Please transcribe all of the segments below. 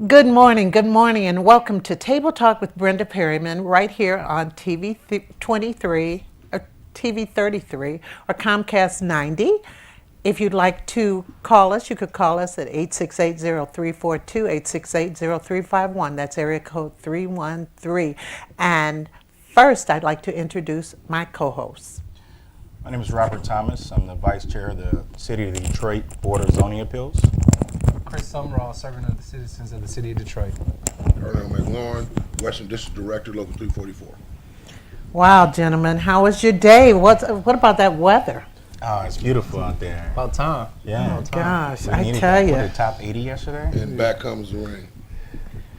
good morning, and welcome to Table Talk with Brenda Perryman right here on TV 23 or TV 33 or Comcast 90. If you'd like to call us, you could call us at 868-0342, 868-0351. That's area code 313. And first, I'd like to introduce my co-hosts. My name is Robert Thomas. I'm the Vice Chair of the City of Detroit Board of Zoning Appeals. Chris Sumrall, servant of the citizens of the City of Detroit. Darnell McLaurin, Western District Director, Local 344. Wow, gentlemen, how was your day? What about that weather? Oh, it's beautiful out there. About time. Yeah. About time. Gosh, We I needed tell that. you. What, the top 80 yesterday? And back comes the rain.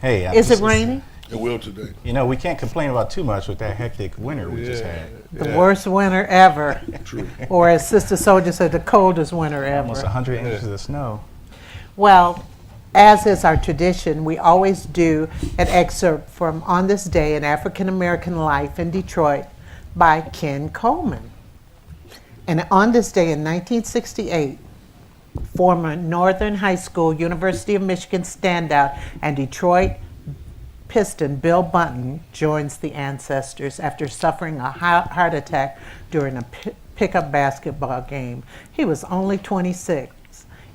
Hey, Is it raining? It will today. You know, we can't complain about too much with that hectic winter we just had. The worst winter ever. True. Or as Sister Soldier said, the coldest winter Almost ever. 100 inches of snow. Well, as is our tradition, we always do an excerpt from On This Day in African American Life in Detroit by Ken Coleman. And on this day in 1968, former Northern High School, University of Michigan standout and Detroit Piston Bill Bunton joins the ancestors after suffering a heart attack during a pickup basketball game. He was only 26.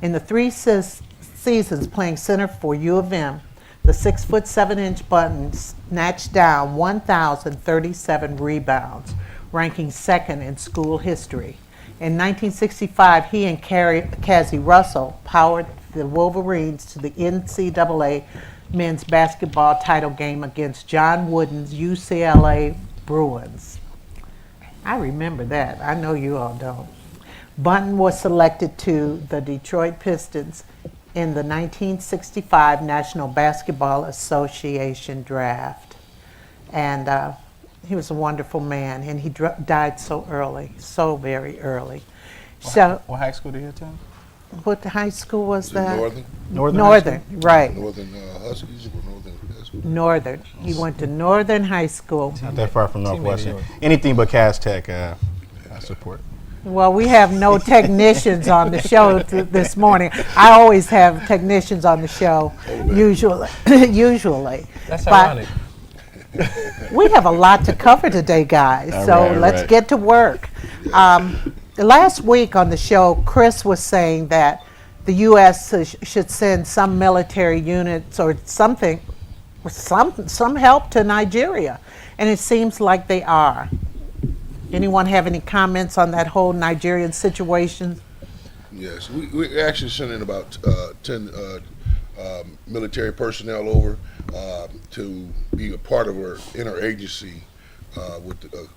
In the three seasons playing center for U of M, the 6'7" Bunton snatched down 1,037 rebounds, ranking second in school history. In 1965, he and Cazzie Russell powered the Wolverines to the NCAA men's basketball title game against John Wooden's UCLA Bruins. I remember that. I know you all don't. Bunton was selected to the Detroit Pistons in the 1965 National Basketball Association draft. And he was a wonderful man, and he died so early, so very early. What high school did you attend? What high school was that? Northern? Northern, right. Northern Huskies or Northern Huskies? Northern. He went to Northern High School. Not that far from Team Northwestern. New York. Anything but Cass Tech, I support. Well, we have no technicians on the show this morning. I always have technicians on the show, usually. That's But ironic. we have a lot to cover today, guys. All So right, let's right. get to work. Last week on the show, Chris was saying that the U.S. should send some military units or something, some help to Nigeria, and it seems like they are. Anyone have any comments on that whole Nigerian situation? Yes, we actually sent in about 10 military personnel over to be a part of our interagency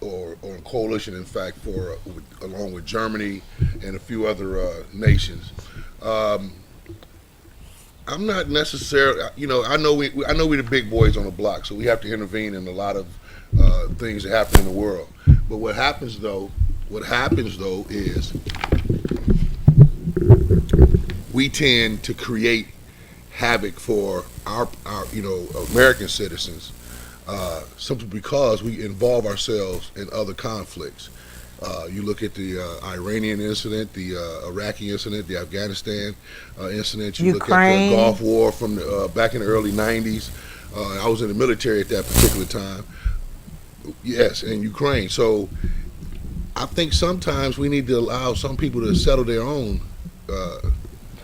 or a coalition, in fact, along with Germany and a few other nations. I'm not necessarily, I know we the big boys on the block, so we have to intervene in a lot of things that happen in the world. But what happens though is we tend to create havoc for our American citizens, simply because we involve ourselves in other conflicts. You look at the Iranian incident, the Iraqi incident, the Afghanistan incident. You Ukraine. Look at the Gulf War from back in the early 90s. I was in the military at that particular time. Yes, in Ukraine. So I think sometimes we need to allow some people to settle their own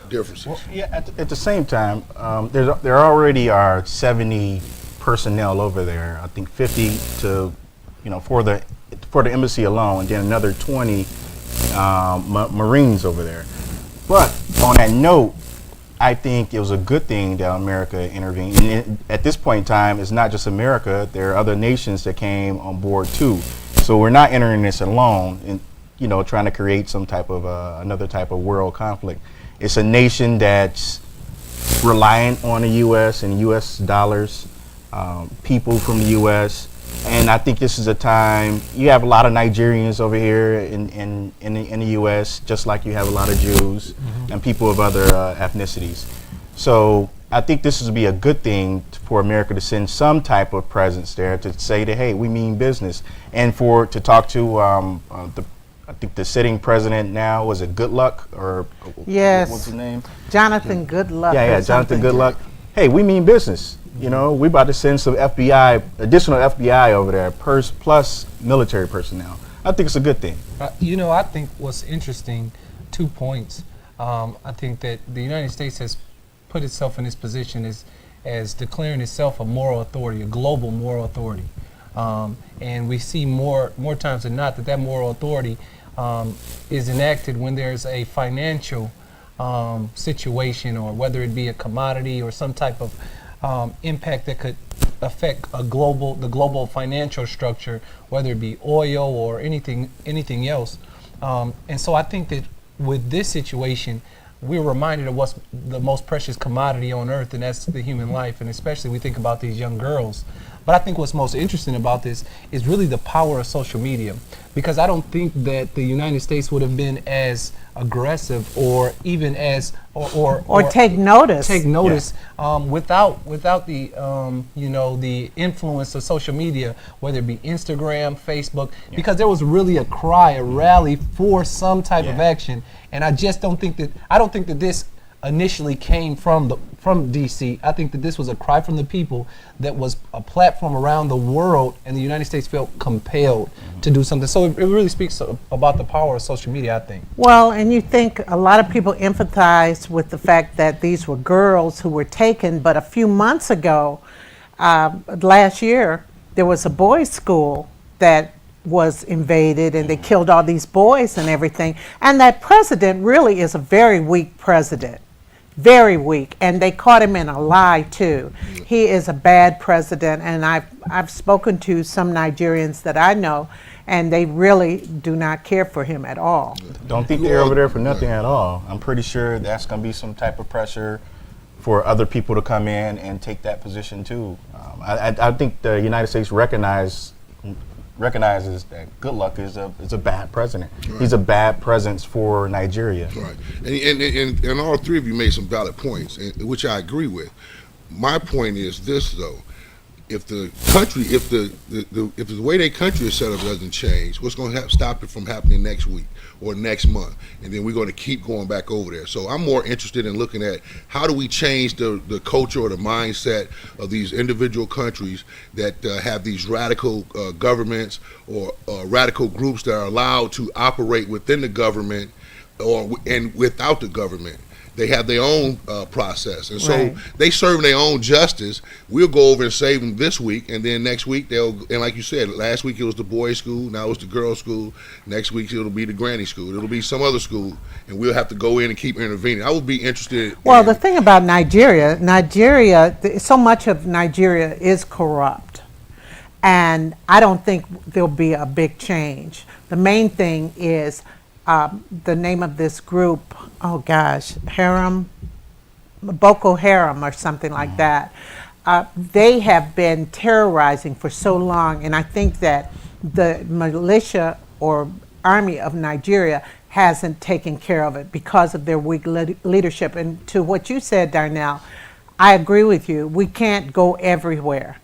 differences. Well, yeah, at the same time, there already are 70 personnel over there. I think 50 to, for the embassy alone, and then another 20 Marines over there. But on that note, I think it was a good thing that America intervened. And at this point in time, it's not just America. There are other nations that came on board too. So we're not entering this alone and, trying to create some type of another type of world conflict. It's a nation that's reliant on the U.S. and U.S. dollars, people from the U.S. And I think this is a time, you have a lot of Nigerians over here in the U.S., just like you have a lot of Jews and people of other ethnicities. So I think this would be a good thing for America to send some type of presence there to say that, hey, we mean business. And to talk to I think the sitting president now, was it Goodluck or Yes. what's his name? Jonathan Goodluck. Yeah, or Jonathan something. Goodluck. hey, we mean business. You know, we about to send some additional FBI over there, plus military personnel. I think it's a good thing. You know, I think what's interesting, 2 points. I think that the United States has put itself in this position as declaring itself a moral authority, a global moral authority. And we see more times than not that moral authority is enacted when there's a financial situation, or whether it be a commodity or some type of impact that could affect the global financial structure, whether it be oil or anything else. And so I think that with this situation, we're reminded of what's the most precious commodity on earth, and that's the human life. And especially we think about these young girls. But I think what's most interesting about this is really the power of social media, because I don't think that the United States would have been as aggressive or even as or take notice without the the influence of social media, whether it be Instagram, Facebook, because there was really a rally for some type of action. And I just don't think that this initially came from DC. I think that this was a cry from the people that was a platform around the world, and the United States felt compelled to do something. So it really speaks about the power of social media, I think. Well, and you think a lot of people empathize with the fact that these were girls who were taken, but a few months ago, last year, there was a boys' school that was invaded, and they killed all these boys and everything. And that president really is a very weak president. Very weak, and they caught him in a lie too. He is a bad president, and I've spoken to some Nigerians that I know, and they really do not care for him at all. Don't think they're over there for nothing at all. I'm pretty sure that's going to be some type of pressure for other people to come in and take that position too. I think the United States recognizes that Goodluck is a bad president. Right. He's a bad presence for Nigeria. Right, and all three of you made some valid points, which I agree with. My point is this, though: if the way their country is set up doesn't change, what's going to stop it from happening next week or next month? And then we're going to keep going back over there. So I'm more interested in looking at how do we change the culture or the mindset of these individual countries that have these radical governments or radical groups that are allowed to operate within the government and without the government. They have their own process, and so they serve their own justice. We'll go over and save them this week, and then next week and like you said, last week it was the boys' school, now it's the girls' school. Next week it'll be the granny school. It'll be some other school, and we'll have to go in and keep intervening. I would be interested. Well, the thing about Nigeria, so much of Nigeria is corrupt, and I don't think there'll be a big change. The main thing is the name of this group, Boko Haram or something like that. They have been terrorizing for so long, and I think that the militia or army of Nigeria hasn't taken care of it because of their weak leadership. And to what you said, Darnell, I agree with you. We can't go everywhere.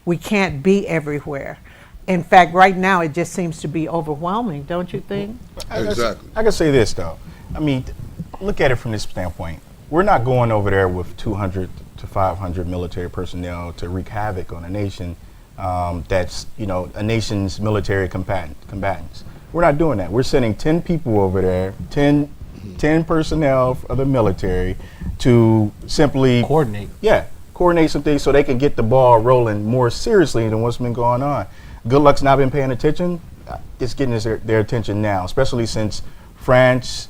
We can't be everywhere. In fact, right now, it just seems to be overwhelming, don't you think? Exactly. I can say this, though. I mean, look at it from this standpoint. We're not going over there with 200 to 500 military personnel to wreak havoc on a nation that's, a nation's military combatants. We're not doing that. We're sending 10 people over there, 10 personnel of the military to simply coordinate. Yeah, coordinate some things so they can get the ball rolling more seriously than what's been going on. Goodluck's not been paying attention. It's getting their attention now, especially since France,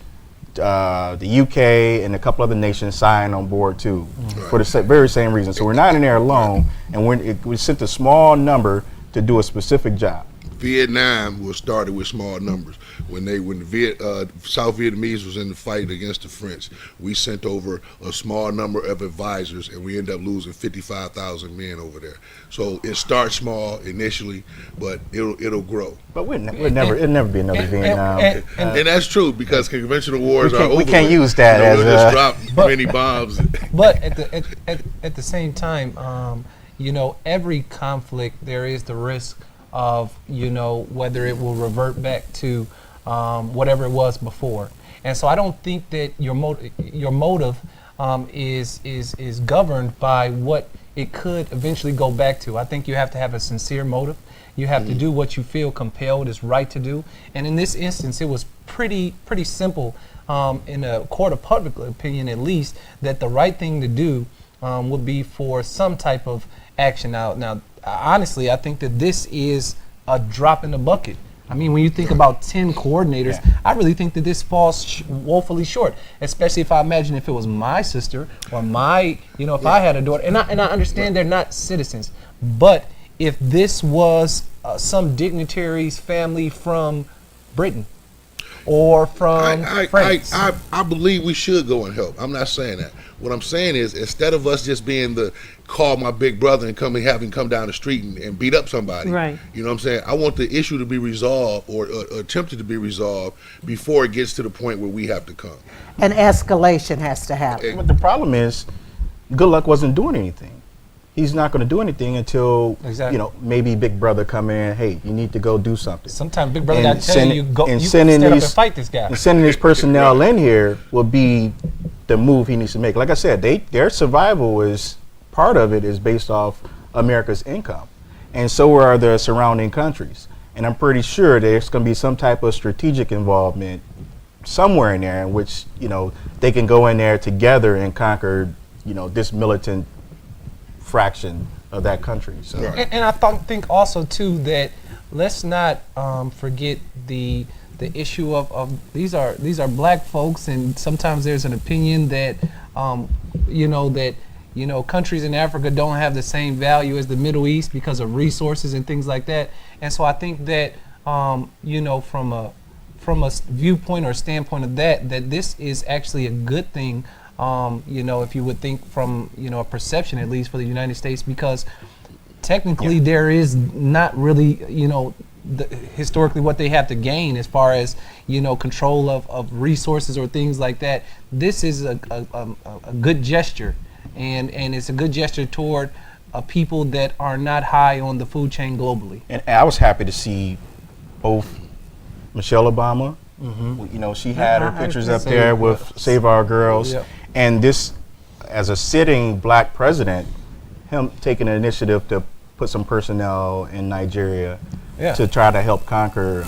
the UK, and a couple other nations signed on board too, for the very same reason. So we're not in there alone, and we sent a small number to do a specific job. Vietnam was started with small numbers. When the South Vietnamese was in the fight against the French, we sent over a small number of advisors, and we ended up losing 55,000 men over there. So it starts small initially, but it'll grow. But it'll never be another Vietnam. And that's true, because conventional wars are over. We can't use that as just drop many bombs. But at the same time, every conflict there is the risk of whether it will revert back to whatever it was before. And so I don't think that your motive is governed by what it could eventually go back to. I think you have to have a sincere motive. You have to do what you feel compelled is right to do. And in this instance, it was pretty simple in a court of public opinion, at least, that the right thing to do would be for some type of action. Now, honestly, I think that this is a drop in the bucket. I mean, when you think about 10 coordinators, I really think that this falls woefully short, especially if I imagine if it was my sister or my, if I had a daughter. And I understand they're not citizens, but if this was some dignitary's family from Britain or from France. I believe we should go and help. I'm not saying that. What I'm saying is, instead of us just being the call my big brother and having come down the street and beat up somebody, Right. You know what I'm saying? I want the issue to be resolved or attempted to be resolved before it gets to the point where we have to come. An escalation has to happen. But the problem is, Good Luck wasn't doing anything. He's not going to do anything until maybe Big Brother come in. Hey, you need to go do something. Sometimes Big Brother got to tell you go. You stand up and fight this guy. And sending his personnel in here will be the move he needs to make. Like I said, their survival is part of it is based off America's income, and so are the surrounding countries. And I'm pretty sure there's going to be some type of strategic involvement somewhere in there, in which they can go in there together and conquer this militant fraction of that country. So, Right. And I think also too that let's not forget the issue of these are black folks, and sometimes there's an opinion that countries in Africa don't have the same value as the Middle East because of resources and things like that. And so I think that from a viewpoint or standpoint of that this is actually a good thing. If you would think from a perception, at least for the United States, because technically there is not really historically what they have to gain as far as control of resources or things like that. This is a good gesture, and it's a good gesture toward people that are not high on the food chain globally. and I was happy to see both Michelle Obama. She had her pictures up there with Save Our Girls. Yep. And this, as a sitting black president, him taking an initiative to put some personnel in Nigeria to try to help conquer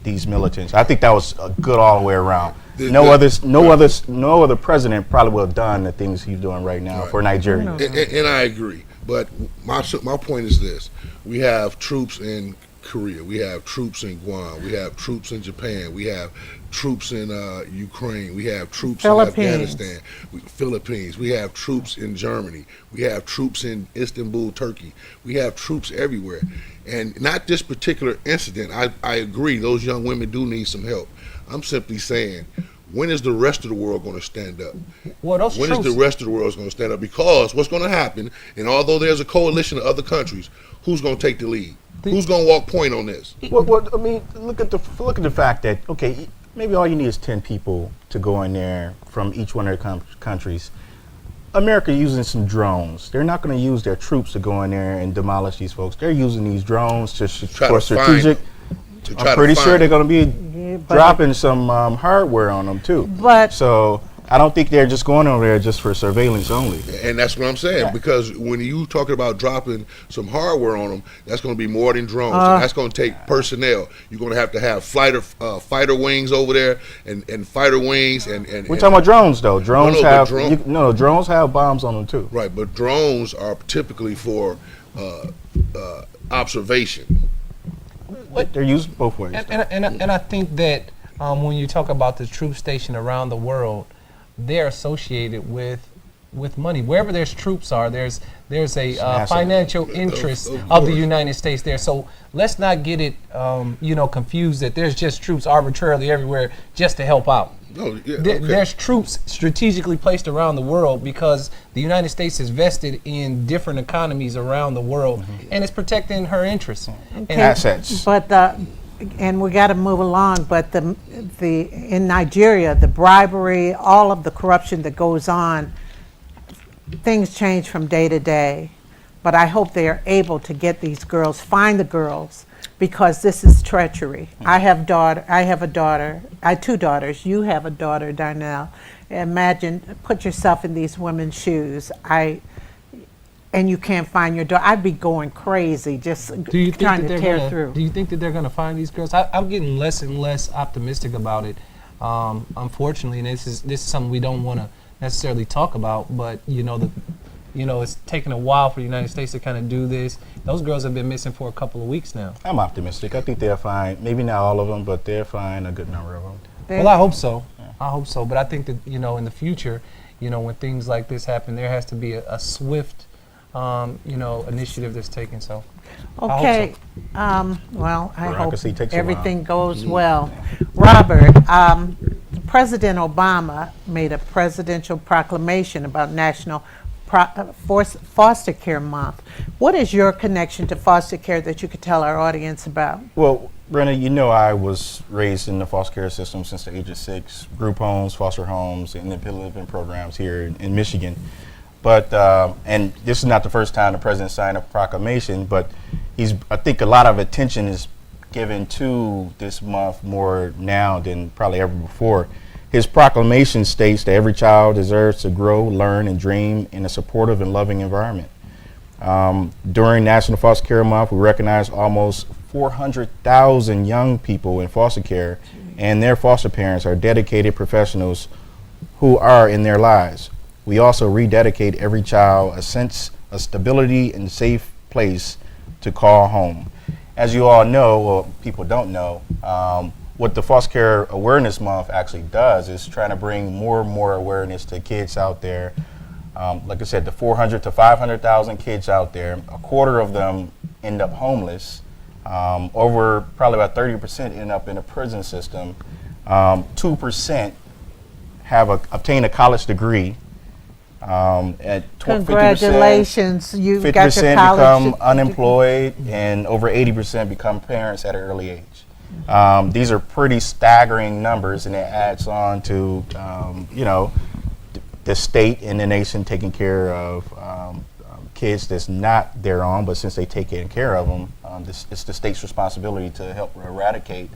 these militants. I think that was a good all the way around. No other president probably would have done the things he's doing right now for Nigeria. And I agree. But my point is this. We have troops in Korea. We have troops in Guam. We have troops in Japan. We have troops in Ukraine. We have troops in Afghanistan. Philippines. We have troops in Germany. We have troops in Istanbul, Turkey. We have troops everywhere. And not this particular incident. I agree. Those young women do need some help. I'm simply saying, when is the rest of the world going to stand up? When is the rest of the world going to stand up? Because what's going to happen, and although there's a coalition of other countries, who's going to take the lead? Who's going to walk point on this? Well, I mean, look at the fact that maybe all you need is 10 people to go in there from each one of the countries. America using some drones. They're not going to use their troops to go in there and demolish these folks. They're using these drones for strategic. I'm pretty sure they're going to be dropping some hardware on them too. But so I don't think they're just going over there just for surveillance only. And that's what I'm saying, because when you talking about dropping some hardware on them, that's going to be more than drones. And that's going to take personnel. You're going to have fighter wings over there and fighter wings. And we're talking about drones, though. Drones drones have bombs on them too. Right, but drones are typically for observation. They're used both ways. And I think that when you talk about the troop station around the world, they're associated with money. Wherever there's troops are, there's a financial interest of the United States there. So let's not get it confused that there's just troops arbitrarily everywhere just to help out. There's troops strategically placed around the world because the United States is vested in different economies around the world, and it's protecting her interests and assets. But and we got to move along. But in Nigeria, the bribery, all of the corruption that goes on, things change from day to day. But I hope they are able to get these girls, find the girls, because this is treachery. I have a daughter. I have two daughters. You have a daughter, Darnell. Imagine, put yourself in these women's shoes. And you can't find your door. I'd be going crazy just Do you think trying that to they're tear gonna, through. Do you think that they're going to find these girls? I'm getting less and less optimistic about it. Unfortunately, and this is something we don't want to necessarily talk about. But it's taken a while for the United States to kind of do this. Those girls have been missing for a couple of weeks now. I'm optimistic. I think they'll find, maybe not all of them, but they'll find a good number of them. Well, I hope so. I hope so. But I think that in the future, when things like this happen, there has to be a swift initiative that's taken. So, Okay. I hope Well, I hope Bureaucracy takes a while. everything goes well. Robert, President Obama made a presidential proclamation about National Foster Care Month. What is your connection to foster care that you could tell our audience about? Well, Brenda, I was raised in the foster care system since the age of 6, group homes, foster homes, and independent living programs here in Michigan. But, and this is not the first time the president signed a proclamation, but I think a lot of attention is given to this month more now than probably ever before. His proclamation states that every child deserves to grow, learn, and dream in a supportive and loving environment. During National Foster Care Month, we recognize almost 400,000 young people in foster care, and their foster parents are dedicated professionals who are in their lives. We also rededicate every child a sense of stability and safe place to call home. As you all know, or people don't know, what the Foster Care Awareness Month actually does is trying to bring more and more awareness to kids out there. Like I said, the 400 to 500,000 kids out there, a quarter of them end up homeless. Over probably about 30% end up in a prison system. 2% have obtained a college degree. At Congratulations, you got 50% your college become unemployed, and over 80% become parents at an early age. These are pretty staggering numbers, and it adds on to the state and the nation taking care of kids that's not their own, but since they take care of them, it's the state's responsibility to help eradicate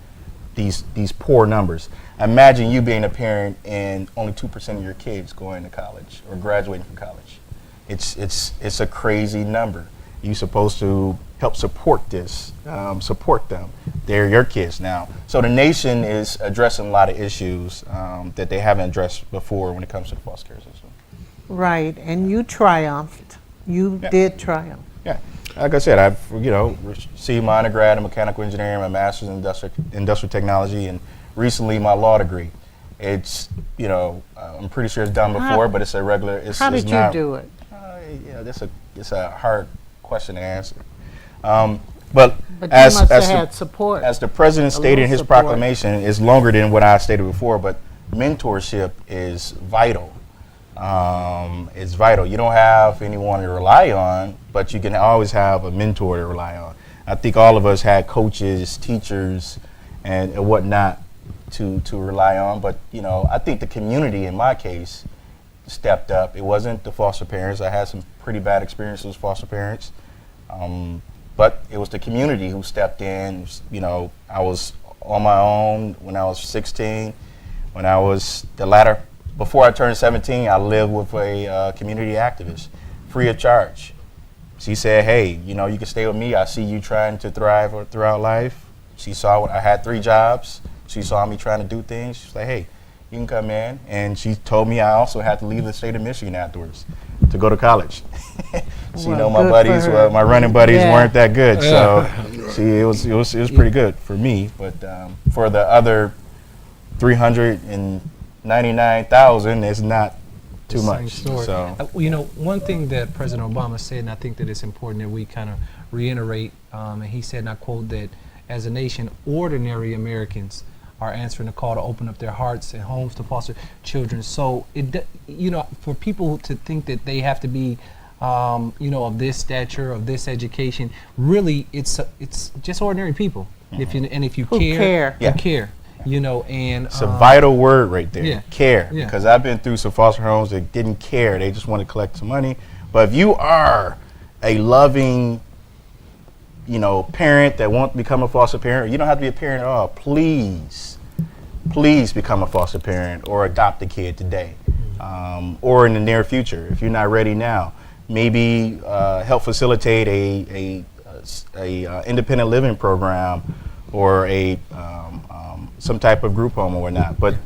these poor numbers. Imagine you being a parent and only 2% of your kids going to college or graduating from college. It's a crazy number. You're supposed to help support this, support them. They're your kids now. So the nation is addressing a lot of issues that they haven't addressed before when it comes to the foster care system. Right, and you triumphed. You did triumph. Yeah, like I said, I've received my undergrad in mechanical engineering, my master's in industrial technology, and recently my law degree. It's I'm pretty sure it's done before, but it's a regular. How did you do it? It's a hard question to answer. But But as you must have as had support. as the president A stated in little his support. proclamation, is longer than what I stated before. But mentorship is vital. It's vital. You don't have anyone to rely on, but you can always have a mentor to rely on. I think all of us had coaches, teachers, and whatnot to rely on. But I think the community, in my case, stepped up. It wasn't the foster parents. I had some pretty bad experiences with foster parents, but it was the community who stepped in. I was on my own when I was 16. When I was before I turned 17, I lived with a community activist, free of charge. She said, "Hey, you can stay with me. I see you trying to thrive throughout life." She saw I had 3 jobs. She saw me trying to do things. She's like, "Hey, you can come in." And she told me I also had to leave the state of Michigan afterwards to go to college. Well, my good buddies, for her. my running buddies Yeah. weren't that good. So it was pretty good for me. But for the other 399,000, it's not too Same much. story. So One thing that President Obama said, and I think that it's important that we kind of reiterate, and he said, and I quote, that as a nation, ordinary Americans are answering the call to open up their hearts and homes to foster children. So for people to think that they have to be, of this stature, of this education, really, it's just ordinary people. If you Who care. you care. And it's a vital word right there. yeah. Care. Yeah. Because I've been through some foster homes that didn't care. They just want to collect some money. But if you are a loving, parent that wants to become a foster parent, you don't have to be a parent at all. Please become a foster parent or adopt a kid today. or in the near future, if you're not ready now. Maybe help facilitate a independent living program or some type of group home or whatnot. But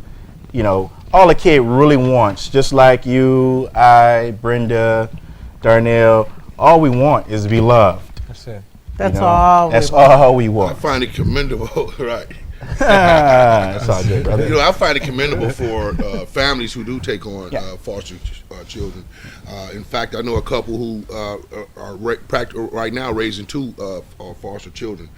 all a kid really wants, just like you, I, Brenda, Darnell, all we want is to be loved. That's it. That's all. That's we want. all we I want. find it commendable, right? That's all good, brother. I find it commendable for families who do take on foster children. In fact, I know a couple who are right now raising 2 foster children.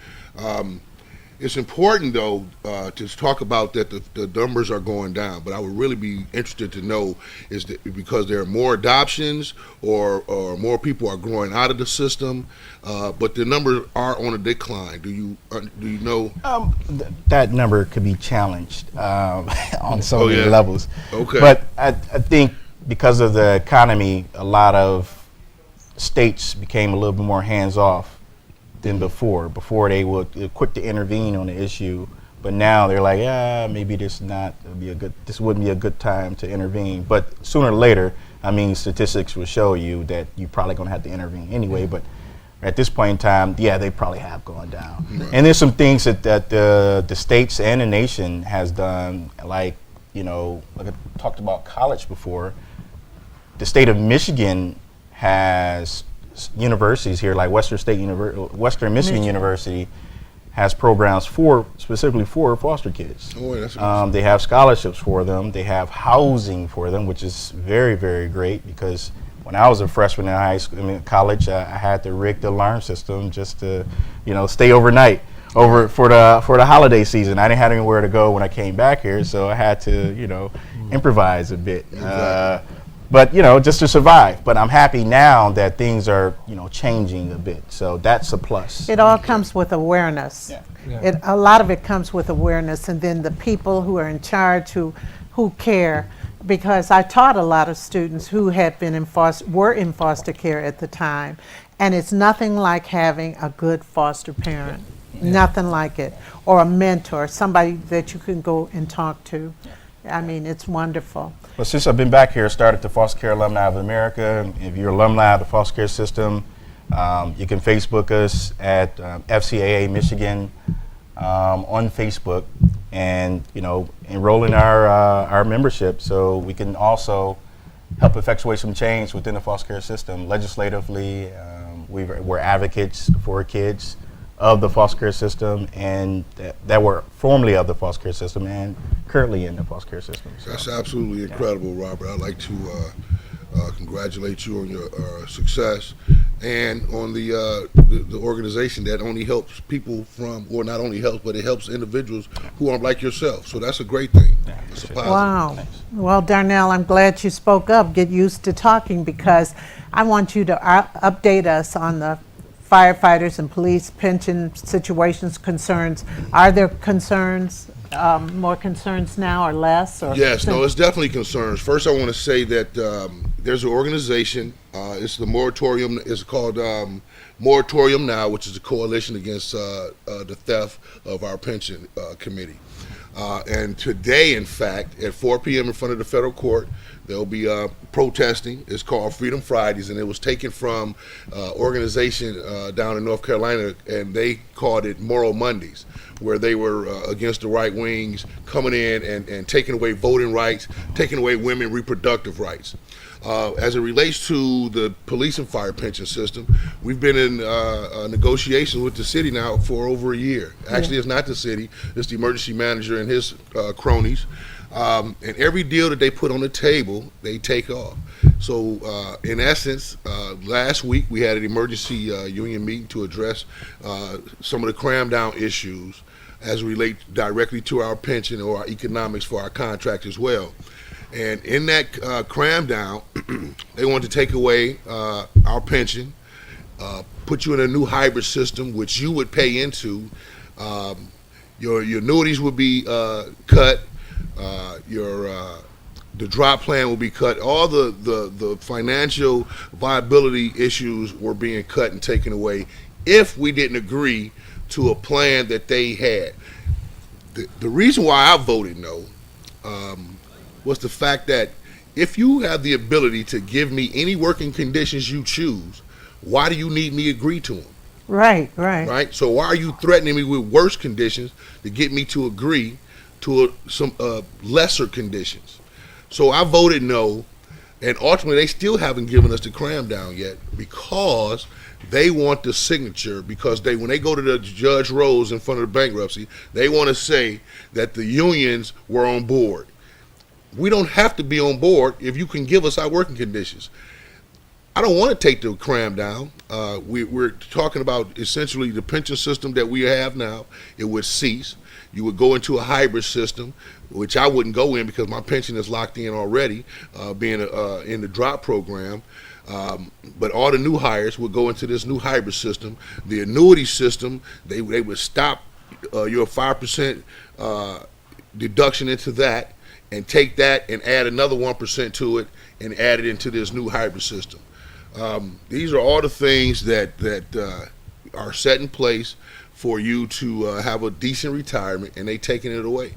It's important, though, to talk about that the numbers are going down. But I would really be interested to know is that because there are more adoptions or more people are growing out of the system, but the numbers are on a decline. Do you know? That number could be challenged on so many yeah. levels. Okay. But I think because of the economy, a lot of states became a little bit more hands off than before. Before they were quick to intervene on the issue, but now they're like, maybe this wouldn't be a good time to intervene. But sooner or later, I mean, statistics will show you that you're probably going to have to intervene anyway. But at this point in time, they probably have gone down. Right. And there's some things that the states and the nation has done, like I talked about college before. The state of Michigan has universities here, like Western Michigan University has programs specifically for foster kids. Oh, that's awesome. They have scholarships for them. They have housing for them, which is very, very great, because when I was a freshman in college, I had to rig the alarm system just to, stay overnight for the holiday season. I didn't have anywhere to go when I came back here, so I had to, improvise a bit. Exactly. But just to survive. But I'm happy now that things are changing a bit. So that's a plus. It all comes with awareness. Yeah. Yeah. A lot of it comes with awareness, and then the people who are in charge who care. Because I taught a lot of students who had been were in foster care at the time, and it's nothing like having a good foster parent. Nothing like it, or a mentor, somebody that you can go and talk to. I mean, it's wonderful. Well, since I've been back here, I started the Foster Care Alumni of America. If you're alumni of the foster care system, you can Facebook us at FCAA Michigan on Facebook, and enroll in our membership, so we can also help effectuate some change within the foster care system legislatively. We're advocates for kids of the foster care system, and that were formerly of the foster care system and currently in the foster care system. So. That's absolutely incredible, Robert. I'd like to congratulate you on your success and on the organization that only helps people not only helps, but it helps individuals who are like yourself. So that's a great thing. It's a positive. Wow. Well, Darnell, I'm glad you spoke up. Get used to talking, because I want you to update us on the firefighters and police pension situations, concerns. Are there concerns, more concerns now or less? Or Yes, no, it's definitely concerns. First, I want to say that there's an organization. It's the Moratorium. It's called Moratorium Now, which is a coalition against the theft of our pension committee. And today, in fact, at 4 p.m. in front of the federal court, they'll be protesting. It's called Freedom Fridays, and it was taken from organization down in North Carolina, and they called it Moral Mondays, where they were against the right wings, coming in and taking away voting rights, taking away women reproductive rights. As it relates to the police and fire pension system, we've been in negotiations with the city now for over a year. Actually, it's not the city, it's the emergency manager and his cronies. And every deal that they put on the table, they take off. So, in essence, last week we had an emergency union meeting to address some of the cram down issues as relate directly to our pension or our economics for our contract as well. And in that cram down, they want to take away our pension, put you in a new hybrid system, which you would pay into. Your annuities would be cut. The drop plan will be cut. All the financial viability issues were being cut and taken away if we didn't agree to a plan that they had. The reason why I voted no was the fact that if you have the ability to give me any working conditions you choose, why do you need me to agree to them? Right, right. Right? So why are you threatening me with worse conditions to get me to agree to some lesser conditions? So I voted no, and ultimately they still haven't given us the cram down yet because they want the signature, because when they go to the Judge Rose in front of the bankruptcy, they want to say that the unions were on board. We don't have to be on board if you can give us our working conditions. I don't want to take the cram down. We're talking about essentially the pension system that we have now. It would cease. You would go into a hybrid system, which I wouldn't go in because my pension is locked in already, being in the drop program. But all the new hires would go into this new hybrid system. The annuity system, they would stop your 5% deduction into that and take that and add another 1% to it and add it into this new hybrid system. These are all the things that are set in place for you to have a decent retirement, and they taking it away.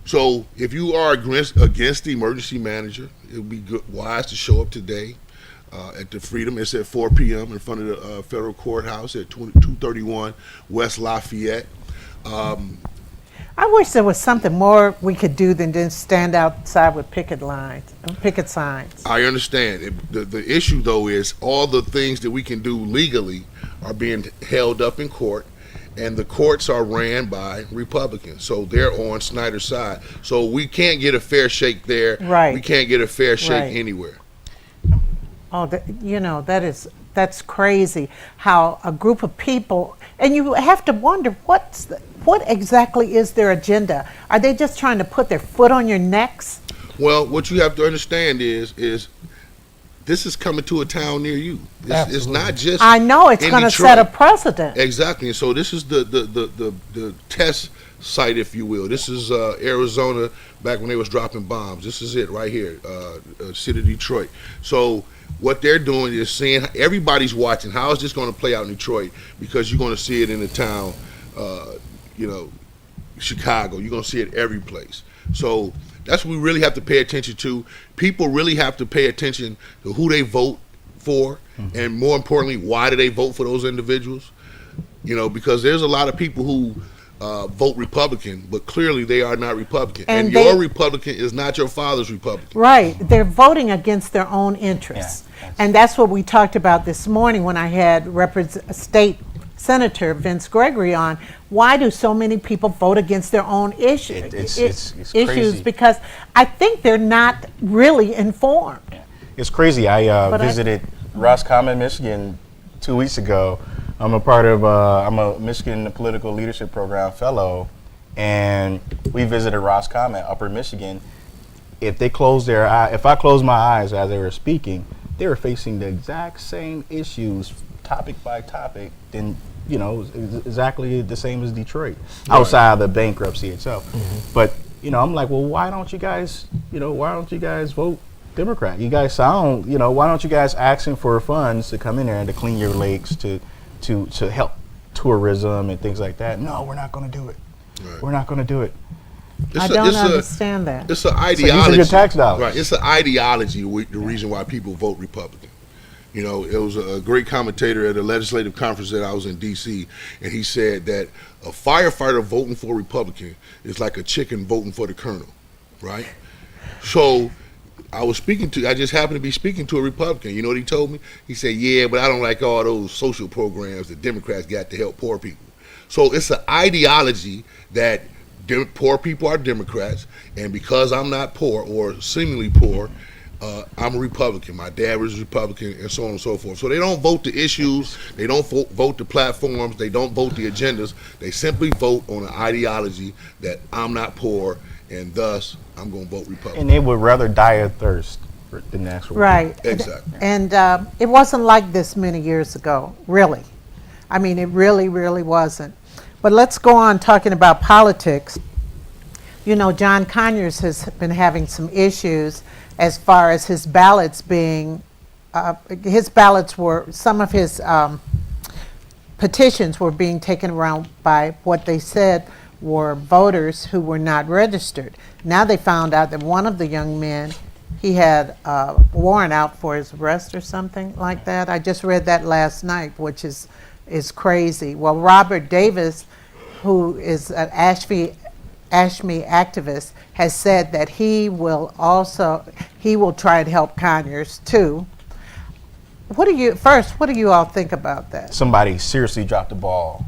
So if you are against the emergency manager, it would be wise to show up today at the Freedom. It's at 4 p.m. in front of the federal courthouse at 231 West Lafayette. I wish there was something more we could do than just stand outside with picket signs. I understand. The issue, though, is all the things that we can do legally are being held up in court, and the courts are ran by Republicans. So they're on Snyder's side. So we can't get a fair shake there. Right. We can't get a fair shake Right. anywhere. Oh, that's crazy how a group of people, and you have to wonder what exactly is their agenda? Are they just trying to put their foot on your necks? Well, what you have to understand is this is coming to a town near you. It's not just I know it's in going to Detroit. set a precedent. Exactly. And so this is the test site, if you will. This is Arizona back when they was dropping bombs. This is it right here, city of Detroit. So what they're doing is seeing, everybody's watching. How is this going to play out in Detroit? Because you're going to see it in the town, Chicago. You're going to see it every place. So that's what we really have to pay attention to. People really have to pay attention to who they vote for, and more importantly, why do they vote for those individuals? Because there's a lot of people who vote Republican, but clearly they are not Republican. And your Republican is not your father's Republican. Right. They're voting against their own interests. Yeah, and that's what we talked about this morning when I had State Senator Vince Gregory on. Why do so many people vote against their own issues? It's issues crazy. Because I think they're not really informed. Yeah. It's crazy. I visited Roscommon, Michigan 2 weeks ago. I'm a Michigan Political Leadership Program fellow, and we visited Roscommon, Upper Michigan. If I closed my eyes as they were speaking, they were facing the exact same issues, topic by topic, exactly the same as Detroit, outside of the bankruptcy itself. But I'm like, well, why don't you guys vote Democrat? You guys sound, why don't you guys asking for funds to come in there and to clean your lakes, to help tourism and things like that? No, we're not going to do it. Right. We're not going to do it. I don't understand that. It's an So ideology. these are your tax dollars. Right. It's an ideology. The reason why people vote Republican. It was a great commentator at a legislative conference that I was in D.C., and he said that a firefighter voting for a Republican is like a chicken voting for the colonel, right? So I just happened to be speaking to a Republican. You know what he told me? He said, yeah, but I don't like all those social programs that Democrats got to help poor people. So it's an ideology that poor people are Democrats, and because I'm not poor or seemingly poor, I'm a Republican. My dad was a Republican, and so on and so forth. So they don't vote the issues, they don't vote the platforms, they don't vote the agendas. They simply vote on an ideology that I'm not poor, and thus I'm going to vote Republican. And they would rather die of thirst than actual. Right. Exactly. And it wasn't like this many years ago, really. I mean, it really, really wasn't. But let's go on talking about politics. John Conyers has been having some issues as far as his ballots being, some of his petitions were being taken around by what they said were voters who were not registered. Now they found out that one of the young men, he had a warrant out for his arrest or something like that. I just read that last night, which is crazy. Well, Robert Davis, who is an ASHME activist, has said that he will try and help Conyers too. What do you all think about that? Somebody seriously dropped the ball.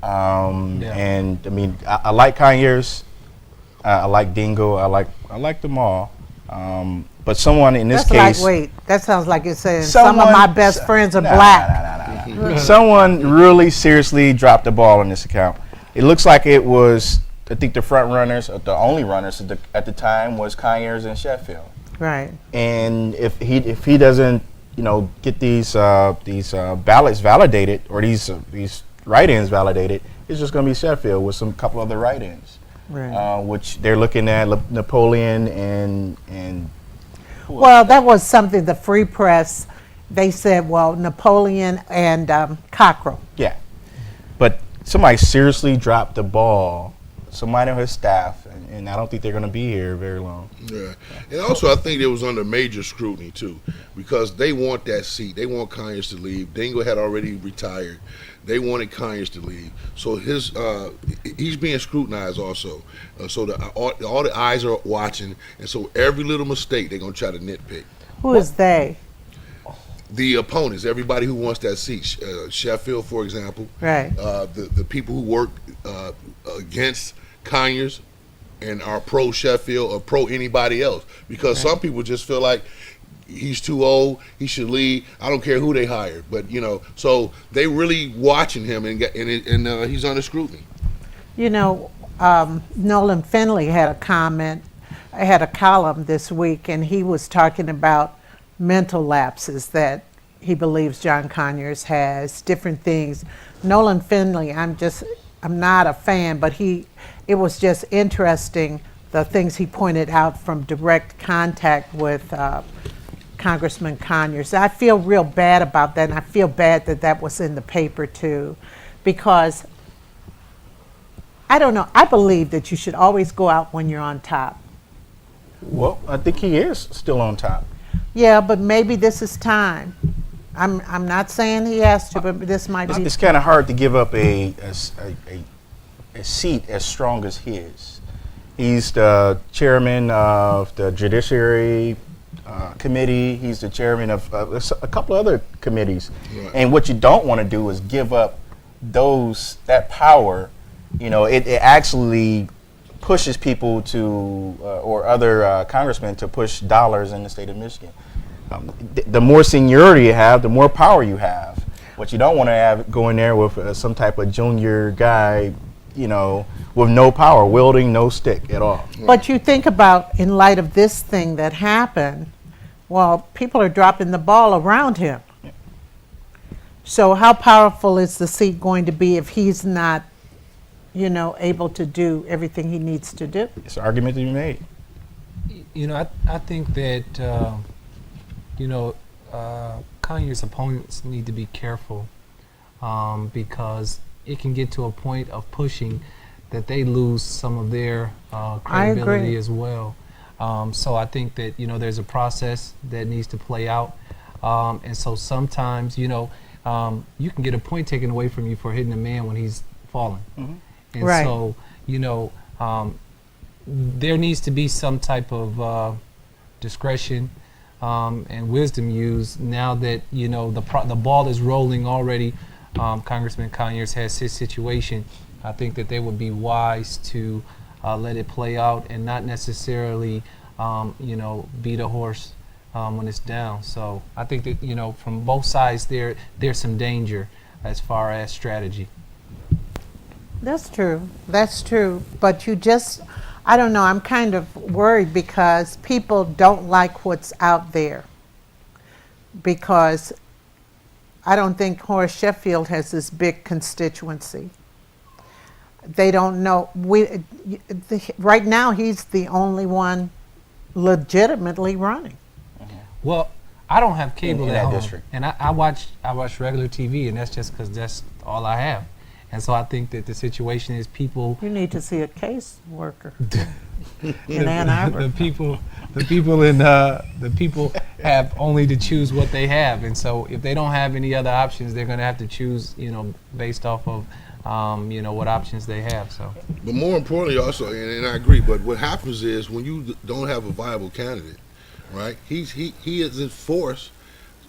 Yeah. And I mean, I like Conyers, I like Dingle, I like them all. But someone in this That's case, wait, that sounds like you're saying some of my best friends are black. Nah. Someone really seriously dropped the ball on this account. It looks like it was, I think the front runners, or the only runners at the time, was Conyers and Sheffield. Right. And if he doesn't, get these ballots validated, or these write-ins validated, it's just going to be Sheffield with some couple other write-ins, Right. which they're looking at Napoleon and. Well, that was something the Free Press, they said, well, Napoleon and Cockrell. Yeah, but somebody seriously dropped the ball. Somebody on his staff, and I don't think they're going to be here very long. Yeah, and also I think it was under major scrutiny too, because they want that seat. They want Conyers to leave. Dingle had already retired. They wanted Conyers to leave, so he's being scrutinized also. So all the eyes are watching, and so every little mistake they're gonna try to nitpick. Who is they? The opponents, everybody who wants that seat, Sheffield, for example, Right. the people who work against Conyers and are pro Sheffield or pro anybody else, because some people just feel like he's too old, he should leave. I don't care who they hire, but so they really watching him, and he's under scrutiny. Nolan Finley had a column this week, and he was talking about mental lapses that he believes John Conyers has, different things. Nolan Finley, I'm not a fan, but it was just interesting, the things he pointed out from direct contact with Congressman Conyers. I feel real bad about that, and I feel bad that was in the paper too, because I don't know, I believe that you should always go out when you're on top. Well, I think he is still on top. Yeah, but maybe this is time. I'm not saying he has to, but this might be. It's kind of hard to give up a seat as strong as his. He's the chairman of the Judiciary Committee. He's the chairman of a couple of other committees. Right. And what you don't want to do is give up that power. It actually pushes people to, or other congressmen to push dollars in the state of Michigan. The more seniority you have, the more power you have. What you don't want to have go in there with some type of junior guy, with no power, wielding no stick at all. But you think about, in light of this thing that happened, well, people are dropping the ball around him. So how powerful is the seat going to be if he's not, able to do everything he needs to do? It's an argument to be made. I think that Conyers' opponents need to be careful, because it can get to a point of pushing that they lose some of their credibility as well. So I think that there's a process that needs to play out, and so sometimes you can get a point taken away from you for hitting a man when he's falling. Mm-hmm. And Right. so there needs to be some type of discretion and wisdom used now that the ball is rolling already. Congressman Conyers has his situation. I think that they would be wise to let it play out and not necessarily beat a horse when it's down. So I think that from both sides there's some danger as far as strategy. That's true. That's true. But I don't know, I'm kind of worried because people don't like what's out there. Because I don't think Horace Sheffield has this big constituency. They don't know. Right now, he's the only one legitimately running. Well, I don't have cable in at that home, district. and I watch regular TV, and that's just because that's all I have. And so I think that the situation is people You need to see a case worker in Ann Arbor. the people have only to choose what they have, and so if they don't have any other options, they're going to have to choose, based off of what options they have. So But more importantly, also, and I agree. But what happens is when you don't have a viable candidate, right? He isn't forced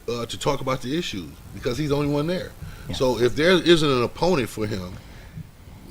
to talk about the issues because he's the only one there. Yeah. So if there isn't an opponent for him,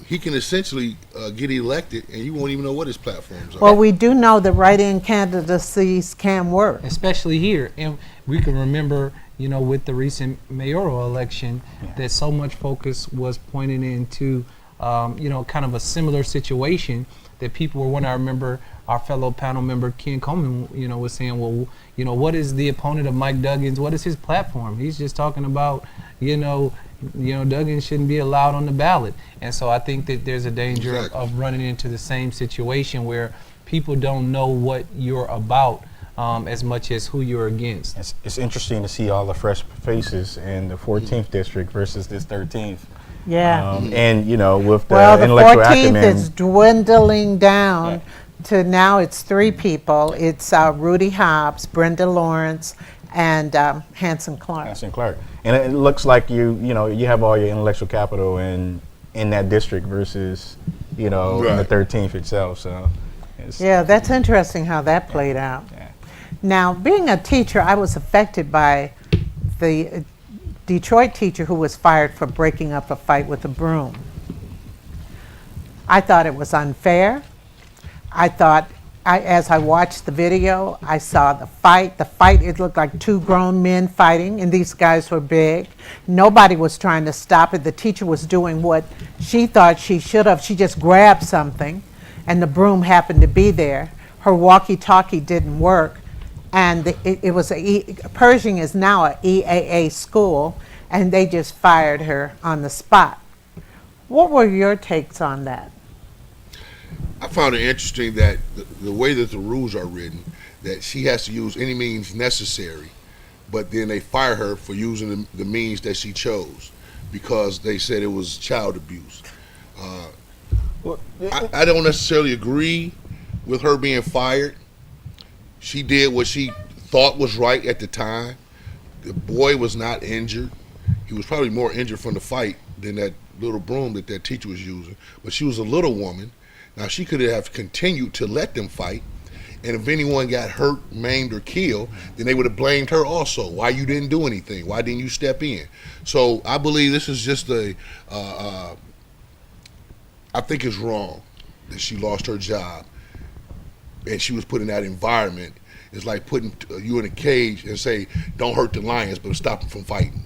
he can essentially get elected, and you won't even know what his platforms are. Well, we do know that write-in candidacies can work. especially here, and we can remember, with the recent mayoral election, that so much focus was pointing into, kind of a similar situation that people were. When I remember our fellow panel member Ken Coleman, was saying, well, what is the opponent of Mike Duggins? What is his platform? He's just talking about, Duggins shouldn't be allowed on the ballot. And so I think that there's a danger Exactly. of running into the same situation where people don't know what you're about as much as who you're against. It's interesting to see all the fresh faces in the 14th district versus this 13th. Yeah. And with the Well, the intellectual 14th acumen, is dwindling down to now it's 3 people. It's Rudy Hobbs, Brenda Lawrence, and Hanson Clark. Hanson Clark, and it looks like you have all your intellectual capital in that district versus in the Right. 13th itself. So it's, Yeah, that's interesting how that played out. yeah. Now, being a teacher, I was affected by the Detroit teacher who was fired for breaking up a fight with a broom. I thought it was unfair. As I watched the video, I saw the fight. It looked like 2 grown men fighting, and these guys were big. Nobody was trying to stop it. The teacher was doing what she thought she should have. She just grabbed something, and the broom happened to be there. Her walkie-talkie didn't work, and it was Pershing is now a EAA school, and they just fired her on the spot. What were your takes on that? I found it interesting that the way that the rules are written, that she has to use any means necessary, but then they fire her for using the means that she chose because they said it was child abuse. Well, I don't necessarily agree with her being fired. She did what she thought was right at the time. The boy was not injured. He was probably more injured from the fight than that little broom that teacher was using. But she was a little woman. Now, she could have continued to let them fight, and if anyone got hurt, maimed, or killed, then they would have blamed her also. Why you didn't do anything? Why didn't you step in? So I believe this is just I think it's wrong that she lost her job, and she was put in that environment. It's like putting you in a cage and say, don't hurt the lions, but stop them from fighting.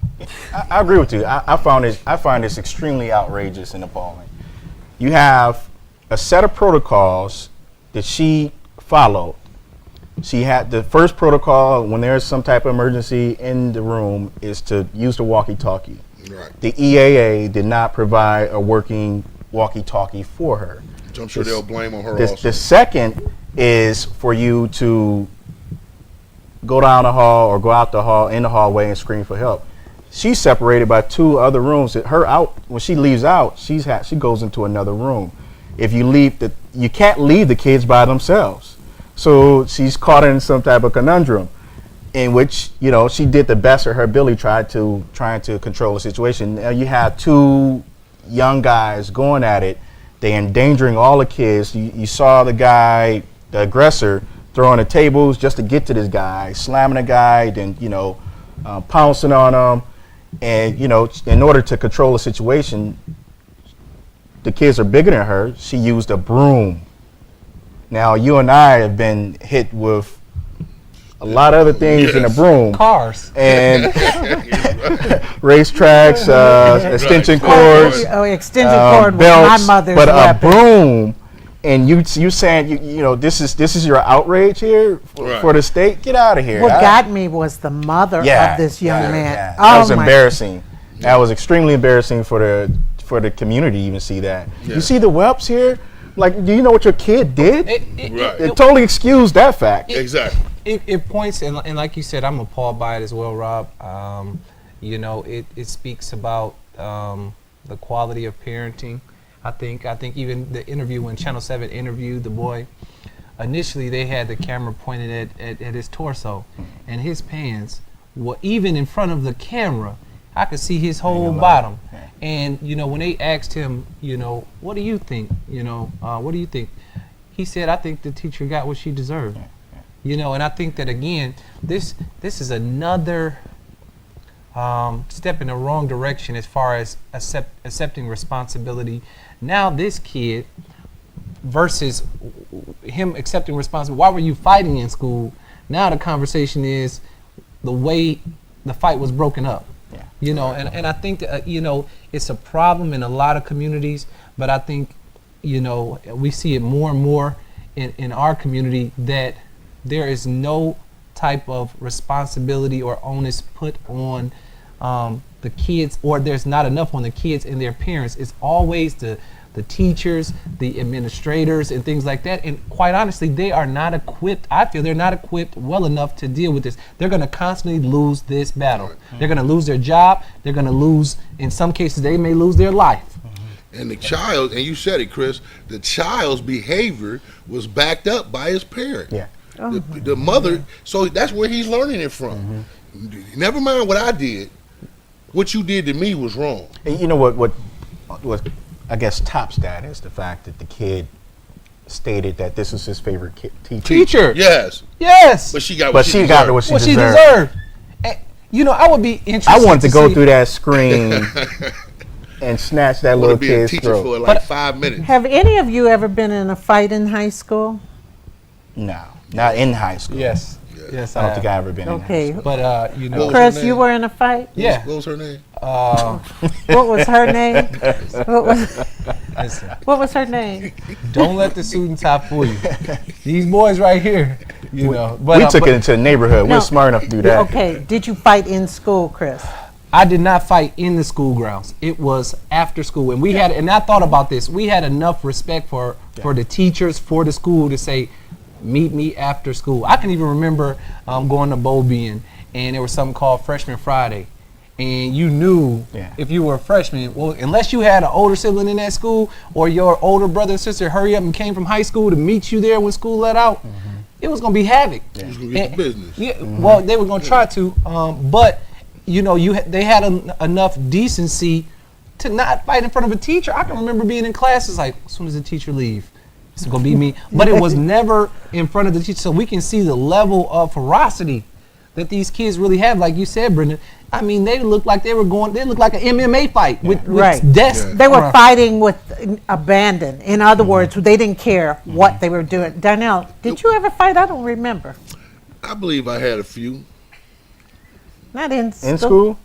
I agree with you. I find this extremely outrageous and appalling. You have a set of protocols that she followed. She had the first protocol when there's some type of emergency in the room is to use the walkie-talkie. Right. The EAA did not provide a working walkie-talkie for her. So I'm sure they'll blame on her The also. second is for you to go down the hall or go out the hall in the hallway and scream for help. She's separated by 2 other rooms. When she leaves out, she goes into another room. If you leave you can't leave the kids by themselves. So she's caught in some type of conundrum in which, she did the best of her ability trying to control the situation. Now you have 2 young guys going at it. They're endangering all the kids. You saw the aggressor, throwing the tables just to get to this guy, slamming the guy, then, pouncing on him. And, in order to control the situation, the kids are bigger than her. She used a broom. Now, you and I have been hit with a lot of other things than a broom. Cars. And racetracks, extension cords, Extension cord was belts, my mother's but weapon. a broom. And you saying this is your outrage here for the state? Get out of here! What got me was the mother of this young man. Yeah. Oh, That was my- embarrassing. That was extremely embarrassing for the community to even see that. Yeah. You see the whelps here? Like, do you know what your kid did? Right. It totally excused that fact. Exactly. It points, and like you said, I'm appalled by it as well, Rob. It speaks about the quality of parenting. I think even the interview when Channel 7 interviewed the boy, initially they had the camera pointed at his torso, and his pants were even in front of the camera. I could see his whole bottom. Yeah. And when they asked him, what do you think? What do you think? He said, I think the teacher got what she deserved. And I think that again, this is another step in the wrong direction as far as accepting responsibility. Now this kid versus him accepting responsibility. Why were you fighting in school? Now the conversation is the way the fight was broken up. And I think that, it's a problem in a lot of communities, but I think, we see it more and more in our community that there is no type of responsibility or onus put on the kids, or there's not enough on the kids and their parents. It's always the teachers, the administrators, and things like that. And quite honestly, they are not equipped. I feel they're not equipped well enough to deal with this. They're going to constantly lose this battle. They're going to lose their job. They're going to lose, in some cases, they may lose their life. And the child, and you said it, Chris, the child's behavior was backed up by his parent. Yeah. The mother, so that's where he's learning it from. Never mind what I did. What you did to me was wrong. And you know what I guess tops that is the fact that the kid stated that this is his favorite teacher. Yes. Yes. But she got But what she she got deserved. what What she she deserved. deserved. And, I would be interested. I wanted to go see- through that screen and snatch that I want little to be a kid's teacher throat. for like 5 minutes. Have any of you ever been in a fight in high school? No, not in high school. Yes. Yes, I don't think I ever been in high Okay. school. But What was Chris, her you name? were in a fight? yeah. What was her name? What was her name? Listen, What was her name? don't let the suit top fool you. These boys right here, But We took but it into the neighborhood. No. We're smart enough to do that. Okay, did you fight in school, Chris? I did not fight in the school grounds. It was after school, and and I thought about this. We had enough respect for the teachers, for the school to say, meet me after school. I can even remember going to Bobian, and there was something called Freshman Friday. And you knew if you were a freshman, well, unless you had an older sibling in that school or your older brother and sister hurry up and came from high school to meet you there when school let out, it was going to be havoc. He was going to get the business. Yeah, well, they were going to try to, but they had enough decency to not fight in front of a teacher. I can remember being in classes like, as soon as the teacher leave, it's going to be me. But it was never in front of the teacher, so we can see the level of ferocity that these kids really have. Like you said, Brendan, I mean, they looked like they looked like an MMA fight with Right. desks. They were fighting with abandon. In other words, they didn't care what they were doing. Darnell, did you ever fight? I don't remember. I believe I had a few. Not in school. In school?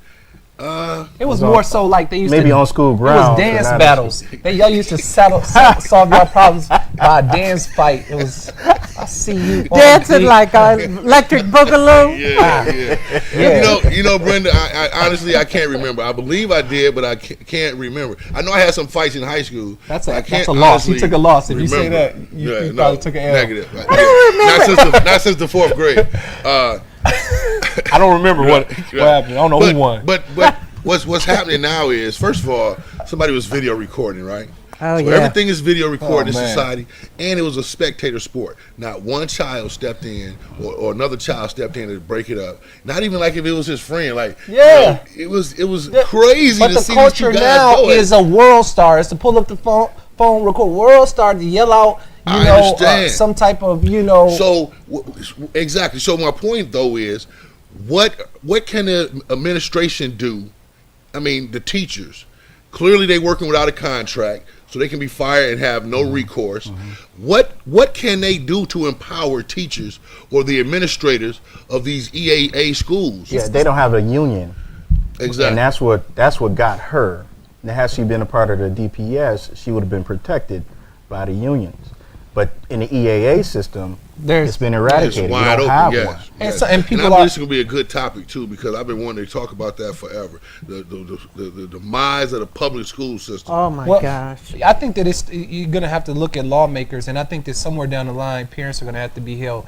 It was more so like they used Maybe to on school It grounds. was dance but not- battles. Y'all used to solve your problems by a dance fight. It was, I see you on Dancing TV. like an electric boogaloo. Yeah. You know, Brenda, I honestly, I can't remember. I believe I did, but I can't remember. I know I had some fights in high school. That's but I a can't loss. You honestly took a loss. If you say remember. that, you probably took an L. Negative. remember. Not since the fourth grade. I don't remember what happened. I don't know who won. But what's happening now is, first of all, somebody was video recording, right? Oh, So yeah. everything is video recorded in man. society, and it was a spectator sport. Not one child stepped in, or another child stepped in to break it up. Not even like if it was his friend. Like, Yeah. it was crazy But to the see these culture two guys now go at is it. a world star. Is to pull up the phone, record world star, to yell out, I understand. some type of, So exactly. So my point though is, what can the administration do? I mean, the teachers. Clearly, they working without a contract, so they can be fired and have no recourse. What can they do to empower teachers or the administrators of these EAA schools? Yeah, they don't have a union. Exactly. And that's what got her. Now, had she been a part of the DPS, she would have been protected by the unions. But in the EAA system, it's been eradicated. It's We wide don't open, have yes. one. And yes. so- and people I believe are- this is going to be a good topic too, because I've been wanting to talk about that forever. The demise of the public school system. Oh my Well, gosh. I think that you're going to have to look at lawmakers, and I think that somewhere down the line, parents are going to have to be held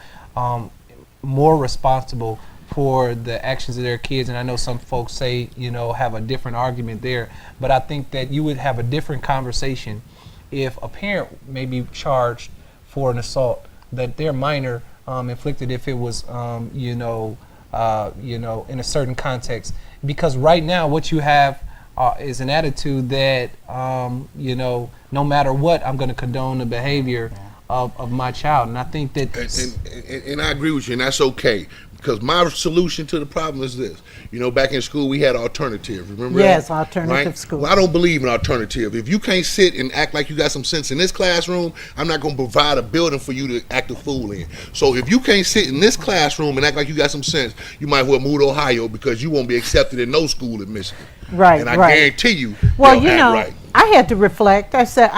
more responsible for the actions of their kids, and I know some folks say, have a different argument there, but I think that you would have a different conversation if a parent may be charged for an assault that their minor inflicted if it was, in a certain context. Because right now what you have is an attitude that, no matter what, I'm going to condone the behavior of my child. And I think that... And I agree with you, and that's okay. Because my solution to the problem is this. Back in school, we had alternative. Remember Yes, that? alternative Right? school. Well, I don't believe in alternative. If you can't sit and act like you got some sense in this classroom, I'm not going to provide a building for you to act a fool in. So if you can't sit in this classroom and act like you got some sense, you might as well move to Ohio because you won't be accepted in no school in Michigan. Right, And I right. guarantee you, Well, they'll act right. I had to reflect. I said,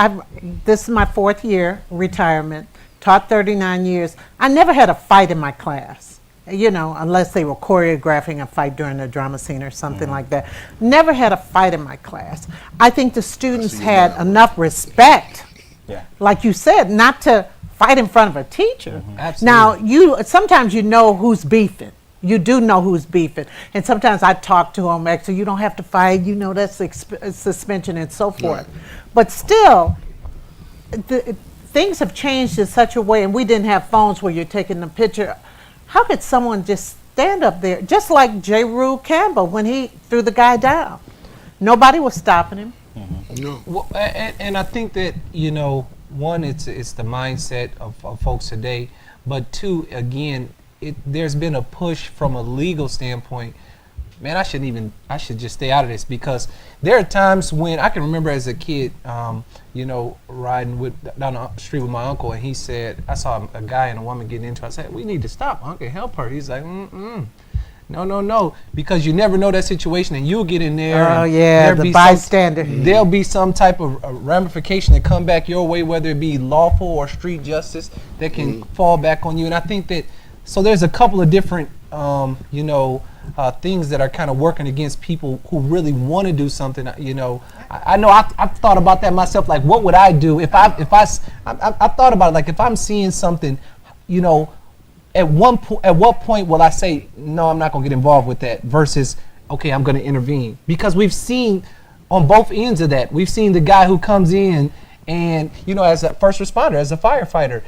this is my 4th year retirement, taught 39 years. I never had a fight in my class, unless they were choreographing a fight during a drama scene or something like that. Never had a fight in my class. I think the students had enough respect, like you said, not to fight in front of a teacher. Absolutely. Now, sometimes you know who's beefing. You do know who's beefing. And sometimes I talk to them, actually, you don't have to fight, that's suspension and so forth. But still, things have changed in such a way, and we didn't have phones where you're taking the picture. How could someone just stand up there, just like J. Rue Campbell when he threw the guy down? Nobody was stopping him. No. Well, and I think that, one, it's the mindset of folks today, but two, again, there's been a push from a legal standpoint. Man, I should just stay out of this, because there are times when I can remember as a kid, riding down the street with my uncle, and he said, I saw a guy and a woman getting into it. I said, we need to stop, uncle, help her. He's like, no, because you never know that situation, and you'll get in there. Oh, and yeah, there'll the be bystander. There'll be some type of ramification that come back your way, whether it be lawful or street justice that can fall back on you. And I think that, so there's a couple of different, things that are kind of working against people who really want to do something. I know I've thought about that myself. Like, what would I do if I thought about it, like, if I'm seeing something, at what point will I say, no, I'm not going to get involved with that, versus, okay, I'm going to intervene? Because we've seen on both ends of that. We've seen the guy who comes in and, as a first responder, as a firefighter,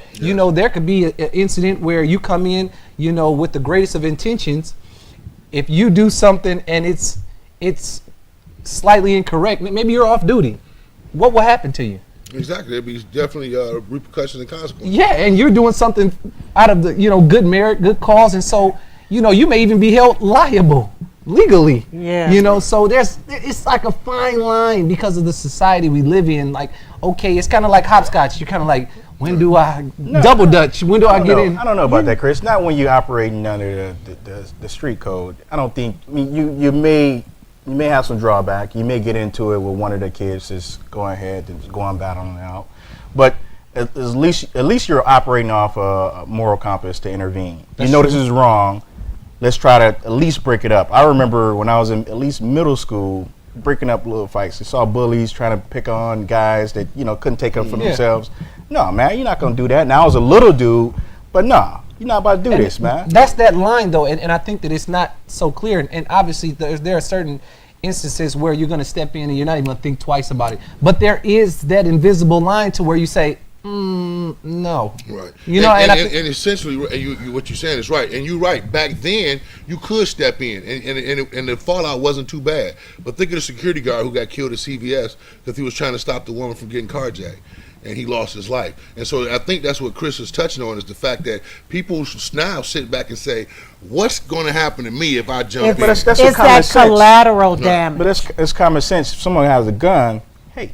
there could be an incident where you come in, with the greatest of intentions. If you do something and it's slightly incorrect, maybe you're off duty, what will happen to you? Exactly. There'd be definitely repercussions and consequences. Yeah, and you're doing something out of the, good merit, good cause, and so, you may even be held liable legally. Yeah. So it's like a fine line because of the society we live in. Like, okay, it's kind of like hopscotch. You're kind of like, when do I double dutch? When do I get in? I don't know about that, Chris. Not when you're operating under the street code. I don't think. I mean, you may have some drawback. You may get into it with one of the kids just going ahead and just going battling out, but at least you're operating off a moral compass to intervene. You know this is wrong. Let's try to at least break it up. I remember when I was in at least middle school, breaking up little fights. I saw bullies trying to pick on guys that couldn't take up for themselves. No, man, you're not gonna do that. Now I was a little dude, but nah, you're not about to do this, man. That's that line, though, and I think that it's not so clear. And obviously, there are certain instances where you're going to step in and you're not even going to think twice about it. But there is that invisible line to where you say, no. Right. And essentially, what you're saying is right. And you're right. Back then, you could step in, and the fallout wasn't too bad. But think of the security guard who got killed at CVS because he was trying to stop the woman from getting carjacked, and he lost his life. And so I think that's what Chris is touching on, is the fact that people now sit back and say, what's going to happen to me if I jump in? But that's It's what common that sense. collateral damage. But it's common sense. If someone has a gun, hey,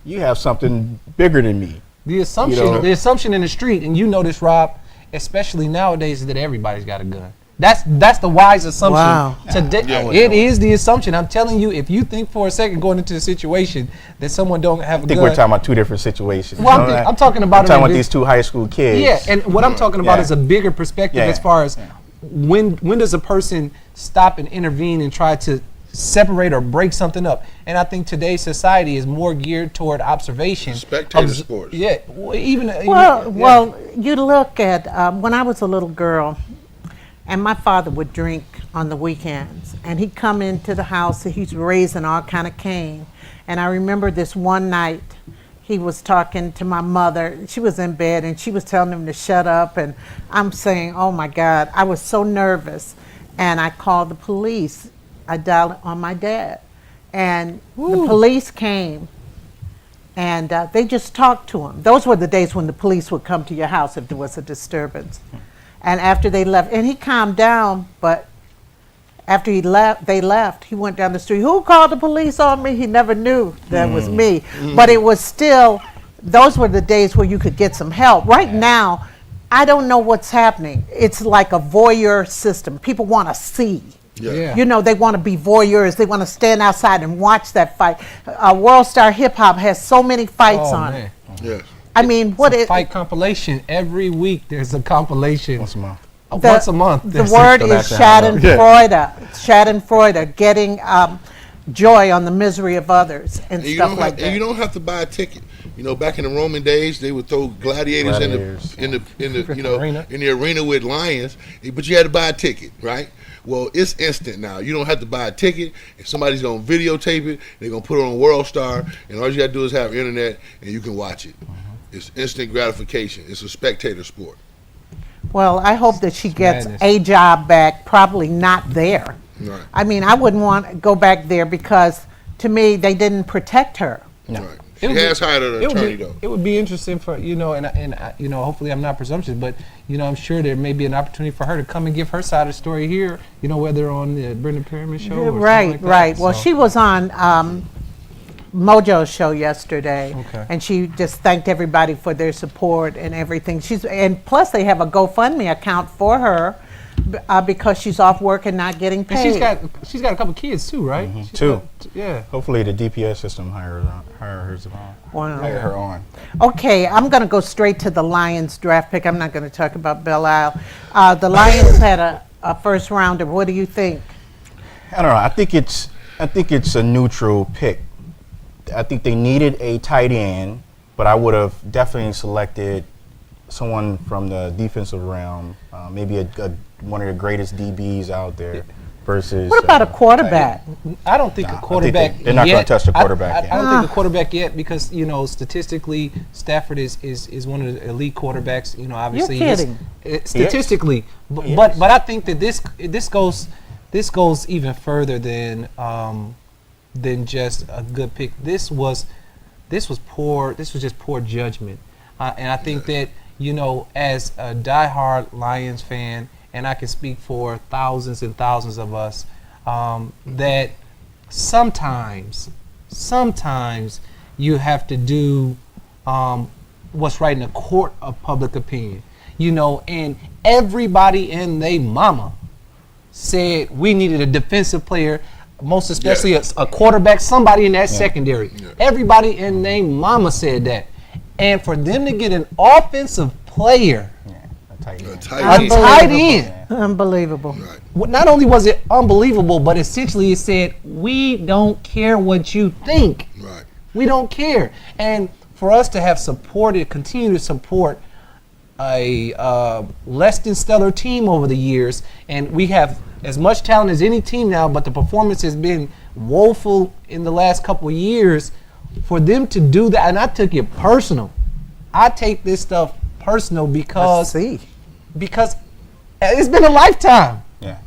you have something bigger than me. the assumption in the street, and this, Rob, especially nowadays, is that everybody's got a gun. That's the wise assumption. Wow. Today, it is the assumption. I'm telling you, if you think for a second going into a situation that someone don't have a I think gun. we're talking about two different situations. Well, I'm talking about these two high school kids. Yeah, and what I'm talking about Yeah. is a bigger perspective as far as when does a person stop and intervene and try to separate or break something up. And I think today's society is more geared toward observation. Spectator sports. Yeah, Well, you look at when I was a little girl, And my father would drink on the weekends, and he'd come into the house, and he's raising all kind of cane. And I remember this one night, he was talking to my mother. She was in bed, and she was telling him to shut up. And I'm saying, oh my God, I was so nervous. And I called the police. I dialed on my dad. And the police came, and they just talked to him. Those were the days when the police would come to your house if there was a disturbance. And after they left, and he calmed down, but after they left, he went down the street. Who called the police on me? He never knew that was me. But it was still, those were the days where you could get some help. Right now, I don't know what's happening. It's like a voyeur system. People want to see. Yeah. You know, they want to be voyeurs. They want to stand outside and watch that fight. World Star Hip Hop has so many fights on it. Yes. I mean, what is Fight compilation every week? There's a compilation. Once a month. Once a month. The there's word go is back to how it Schadenfreude, getting joy on the misery of others and stuff like that. And you don't have to buy a ticket. You know, back in the Roman days, they would throw gladiators in the arena with lions, but you had to buy a ticket, right? Well, it's instant now. You don't have to buy a ticket. If somebody's gonna videotape it, they're gonna put it on World Star, and all you gotta do is have internet, and you can watch it. It's instant gratification. It's a spectator sport. Well, I hope that she gets madness. a job back, probably not there. Right. I mean, I wouldn't want to go back there because, to me, they didn't protect her. No. Right. It She would be- has hired an attorney though. It would be interesting for and hopefully I'm not presumptuous, but I'm sure there may be an opportunity for her to come and give her side of the story here. Whether on the Brenda Pyramid show. Or something Right, like that. right. Well, So- she was on Mojo's show yesterday, Okay. and she just thanked everybody for their support and everything. And plus they have a GoFundMe account for her because she's off work and not getting And paid. she's got a couple kids too, right? She's Two. Yeah. Hopefully the DPS system hire her Wow. on. Okay, I'm going to go straight to the Lions draft pick. I'm not going to talk about Belle Isle. The Lions had a first rounder. What do you think? I don't know. I think it's a neutral pick. I think they needed a tight end, but I would have definitely selected someone from the defensive realm, maybe one of the greatest DBs out there. Versus. What about a quarterback? I don't think Nah, I a think quarterback. they're not gonna yet. touch the quarterback yet. I don't think a quarterback yet because statistically Stafford is one of the elite quarterbacks. Obviously You're kidding. Statistically, He but is. I think that this goes even further than just a good pick. This was poor. This was just poor judgment, and I think that as a diehard Lions fan. And I can speak for thousands and thousands of us, that sometimes you have to do what's right in the court of public opinion. And everybody and they mama said we needed a defensive player, most especially a quarterback, somebody in that secondary. Yeah. Everybody and they mama said that. And for them to get an offensive player, A tight end. A a tight end. tight end. Unbelievable. Right. Not only was it unbelievable, but essentially it said, we don't care what you think. Right. We don't care. And for us to have continue to support a less than stellar team over the years, and we have as much talent as any team now, but the performance has been woeful in the last couple of years, for them to do that, and I took it personal. I take this stuff personal Let's because see. it's been a lifetime. Yeah.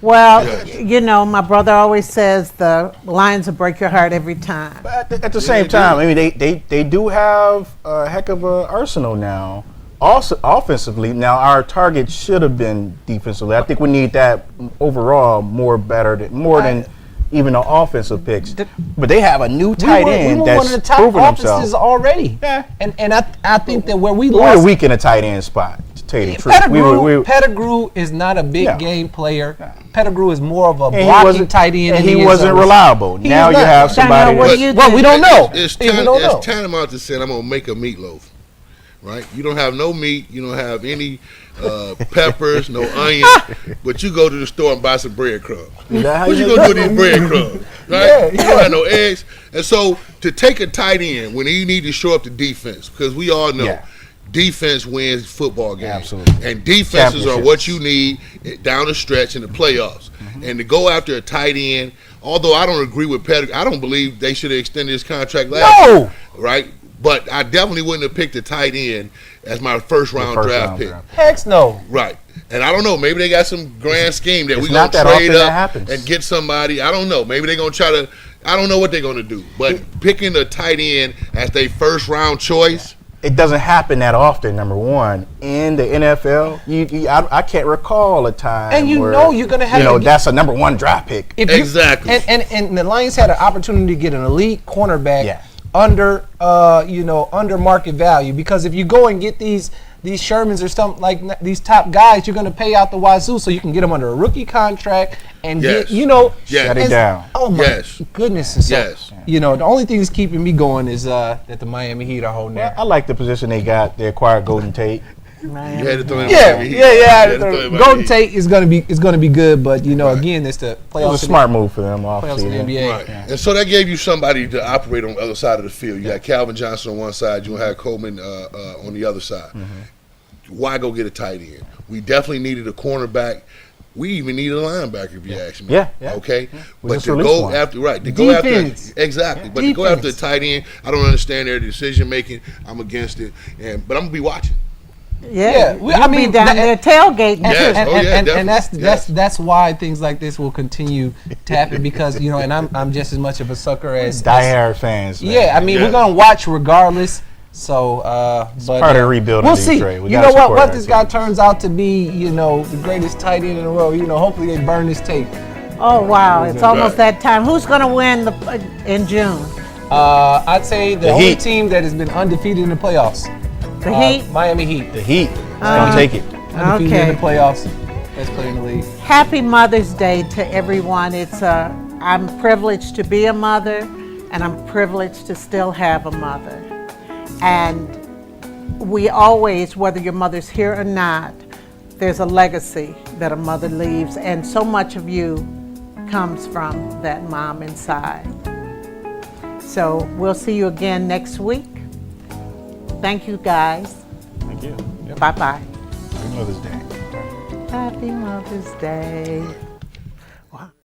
Well, Yes. my brother always says the Lions will break your heart every time. But at the same time, I mean, they do have a heck of an arsenal now. Also, offensively, now our target should have been defensively. I think we need that overall more than even the offensive picks. But they have a new tight we end were that's one of the top proven offenses himself. already. Yeah. And I think that where we We were lost, weak in a tight end spot, to tell you the truth. Pettigrew is not a big Yeah. game player. Yeah. Pettigrew is more of a And he blocking wasn't tight end. and than he is wasn't a- reliable. He Now is you not. have somebody. Daniel, what do that's- you Well, think? we don't know. It's We don't know. tantamount to saying I'm gonna make a meatloaf, right? You don't have no meat, you don't have any peppers, no onion, but you go to the store and buy some breadcrumbs. that how What you you gonna do with these breadcrumbs, right? Yeah, You don't have no eggs, and so to take a tight end when you need to show up the defense, because we all know Yeah. defense wins football games. Absolutely. And defenses are Championships. what you need down the stretch in the playoffs. And to go after a tight end, although I don't agree with Pettigrew, I don't believe they should have extended his contract last year. Right? But I definitely wouldn't have picked a tight end as my first round draft pick. Heck no. Right. And I don't know. Maybe they got some grand scheme that It's we're going not to that trade often that up happens. and get somebody. I don't know. Maybe they're going to try to. I don't know what they're going to do. But picking a tight end as their first round choice. It doesn't happen that often. Number one, in the NFL, I can't recall a time. And you where, know you're gonna have to get- that's a number one draft pick. If you- Exactly. And the Lions had an opportunity to get an elite cornerback Yeah. under under market value, because if you go and get these Shermans or something like these top guys, you're going to pay out the wazoo, so you can get them under a rookie contract and Yes. get, you know, Yes. Shut it and- down. Oh my Yes. goodness! And so, Yes. you know, the only thing that's keeping me going is that the Miami Heat are holding Well, there. I like the position they got. They acquired Golden Tate. You had to throw him Yeah. Miami Heat. You had to throw him Miami Golden Heat. Tate is gonna be good, but you know, Right. again, it's the It playoffs. was a smart move for them off playoffs in the season. NBA. Right. And so that gave you somebody to operate on the other side of the field. You got Calvin Johnson on one side, you had Coleman on the other side. Why go get a tight end? We definitely needed a cornerback. We even needed a linebacker, if you ask me. Yeah, yeah. Okay. We But just to released go one. after Defense. exactly. But to go after a Defense. tight end, I don't understand their decision making. I'm against it. But I'm gonna be watching. Yeah, we- you'll I be mean, down that- there tailgating. Yes. and, Oh, yeah, and that's definitely. Yes. that's why things like this will continue to happen, because you know, and I'm just as much of a sucker as Diehard fans. Man. yeah. I mean, Yeah. we're gonna watch regardless. So, but part of the rebuilding we'll of see. Detroit. We You gotta know what? support What our this guy team. turns out to be, you know, the greatest tight end in the world. You know, hopefully they burn this tape. Oh wow, it's almost Right. that time. Who's going to win in June? I'd say the only Heat. team that has been undefeated in the playoffs, The Heat. Miami Heat, The Heat. Don't take it. undefeated in Okay. the playoffs. Best player in the league. Happy Mother's Day to everyone. I'm privileged to be a mother, and I'm privileged to still have a mother. And we always, whether your mother's here or not, there's a legacy that a mother leaves, and so much of you comes from that mom inside. So we'll see you again next week. Thank you, guys. Thank you. Bye-bye. Happy Mother's Day. Happy Mother's Day.